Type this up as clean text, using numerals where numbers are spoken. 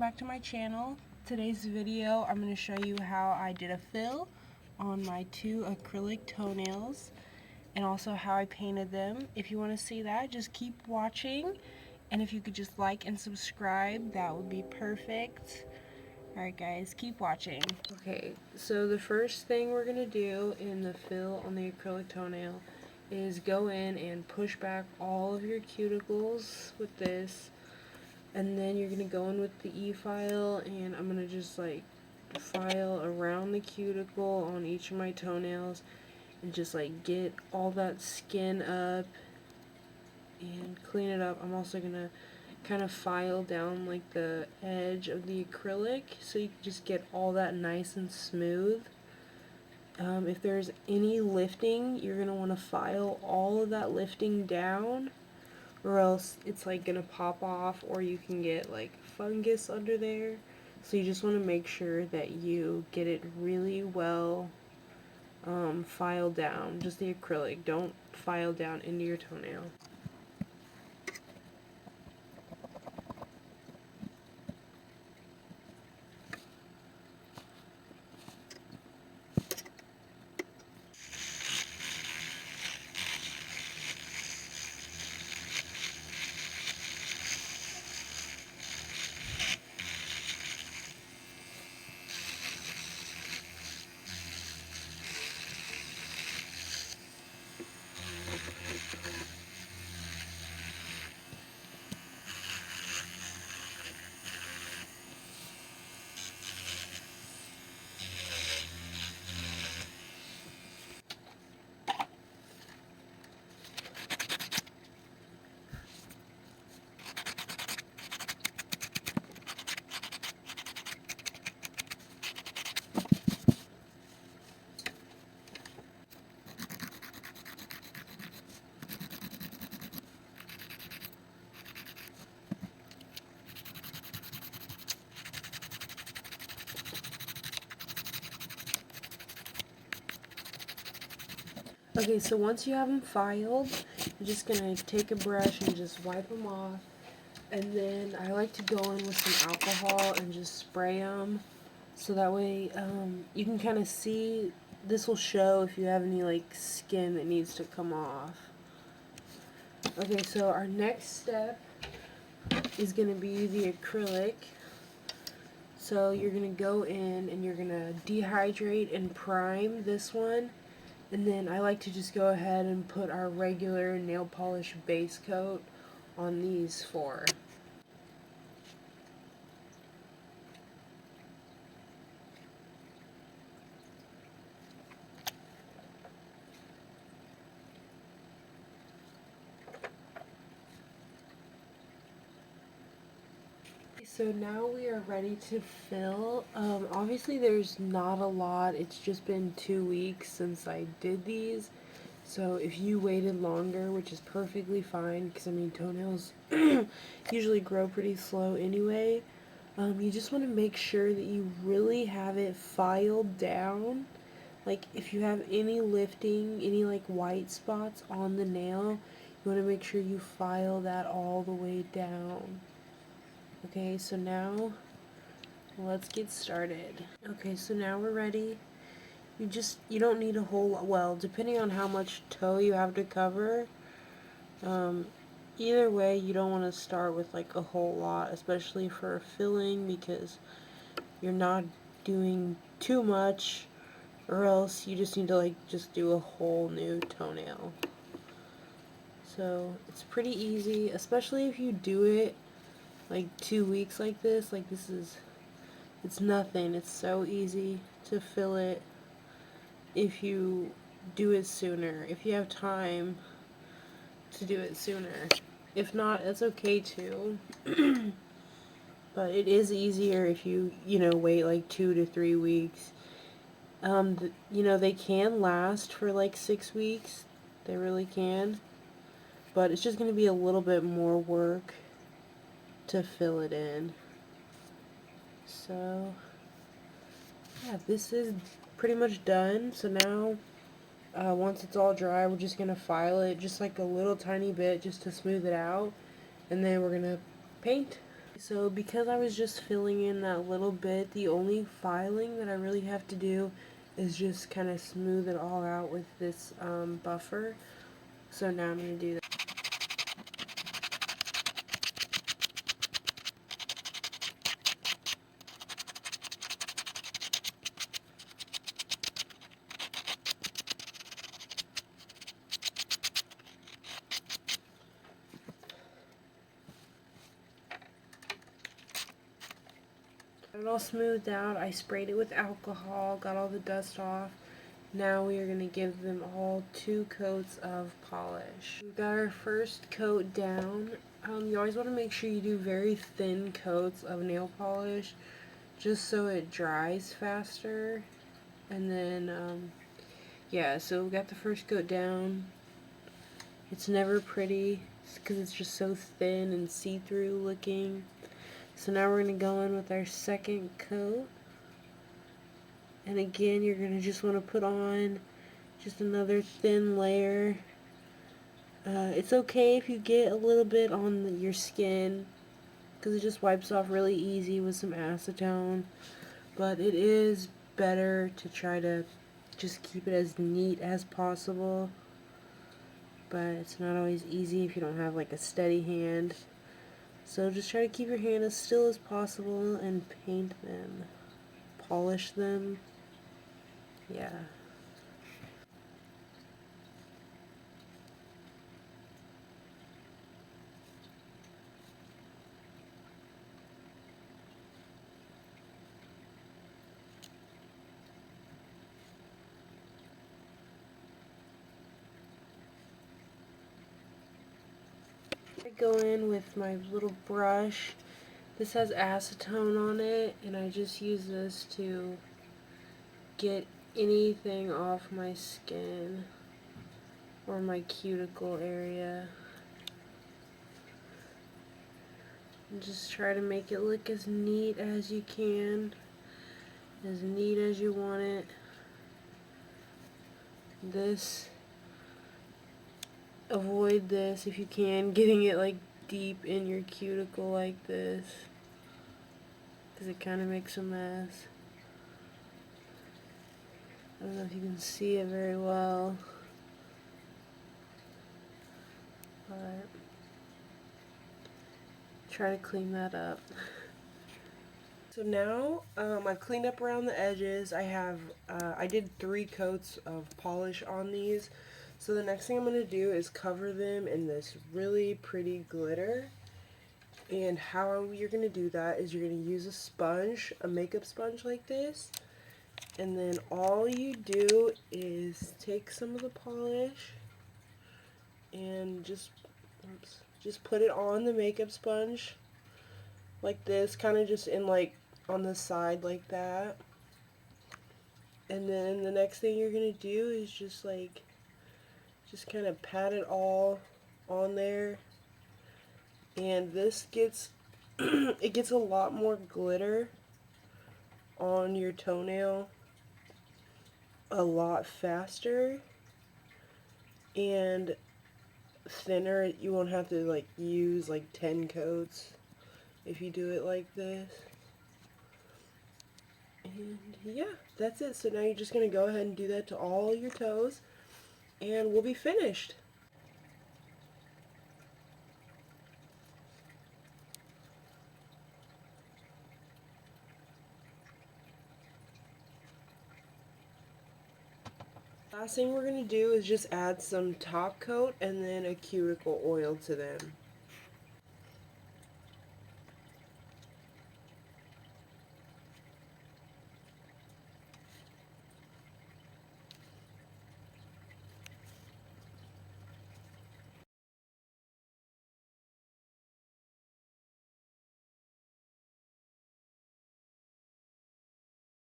back to my channel. Today's video I'm going to show you how I did a fill on my 2 acrylic toenails and also how I painted them. If you want to see that, just keep watching, and if you could just like and subscribe, that would be perfect. Alright guys, keep watching. Okay, so the first thing we're going to do in the fill on the acrylic toenail is go in and push back all of your cuticles with this. And then you're going to go in with the e-file, and I'm going to just like file around the cuticle on each of my toenails and just like get all that skin up and clean it up. I'm also going to kind of file down like the edge of the acrylic so you can just get all that nice and smooth. If there's any lifting, you're going to want to file all of that lifting down, or else it's like gonna pop off, or you can get like fungus under there. So you just want to make sure that you get it really well filed down, just the acrylic. Don't file down into your toenail. Okay, so once you have them filed, you're just going to take a brush and just wipe them off. And then I like to go in with some alcohol and just spray them. So that way you can kind of see, this will show if you have any like skin that needs to come off. Okay, so our next step is going to be the acrylic. So you're going to go in and you're going to dehydrate and prime this one. And then I like to just go ahead and put our regular nail polish base coat on these 4. So now we are ready to fill. Obviously there's not a lot. It's just been 2 weeks since I did these. So if you waited longer, which is perfectly fine, because I mean toenails usually grow pretty slow anyway, you just want to make sure that you really have it filed down. Like if you have any lifting, any like white spots on the nail, you want to make sure you file that all the way down. Okay, so now let's get started. Okay, so now we're ready. You don't need a whole lot, well, depending on how much toe you have to cover. Either way, you don't want to start with like a whole lot, especially for a filling, because you're not doing too much, or else you just need to like just do a whole new toenail. So it's pretty easy, especially if you do it like 2 weeks like this. Like it's nothing. It's so easy to fill it if you do it sooner, if you have time to do it sooner. If not, it's okay too. But it is easier if you wait like 2 to 3 weeks. They can last for like 6 weeks. They really can. But it's just going to be a little bit more work to fill it in. So yeah, this is pretty much done. So now once it's all dry, we're just gonna file it just like a little tiny bit just to smooth it out, and then we're gonna paint. So because I was just filling in that little bit, the only filing that I really have to do is just kind of smooth it all out with this buffer. So now I'm going to do that. Got it all smoothed out. I sprayed it with alcohol, got all the dust off. Now we are going to give them all 2 coats of polish. We got our first coat down. You always want to make sure you do very thin coats of nail polish just so it dries faster. And then, yeah, so we got the first coat down. It's never pretty because it's just so thin and see-through looking. So now we're going to go in with our second coat. And again, you're going to just want to put on just another thin layer. It's okay if you get a little bit on your skin because it just wipes off really easy with some acetone. But it is better to try to just keep it as neat as possible. But it's not always easy if you don't have like a steady hand. So just try to keep your hand as still as possible and paint them. Polish them. Yeah. I go in with my little brush. This has acetone on it, and I just use this to get anything off my skin or my cuticle area. And just try to make it look as neat as you can, as neat as you want it. Avoid this if you can, getting it like deep in your cuticle like this, because it kind of makes a mess. I don't know if you can see it very well, but try to clean that up. So now I've cleaned up around the edges. I did 3 coats of polish on these. So the next thing I'm going to do is cover them in this really pretty glitter. And how you're going to do that is you're going to use a sponge, a makeup sponge like this. And then all you do is take some of the polish and just put it on the makeup sponge like this, kind of just in like on the side like that. And then the next thing you're going to do is just kind of pat it all on there. And this gets it gets a lot more glitter on your toenail a lot faster and thinner. You won't have to like use like 10 coats if you do it like this. And yeah, that's it. So now you're just going to go ahead and do that to all your toes and we'll be finished. Last thing we're going to do is just add some top coat and then a cuticle oil to them.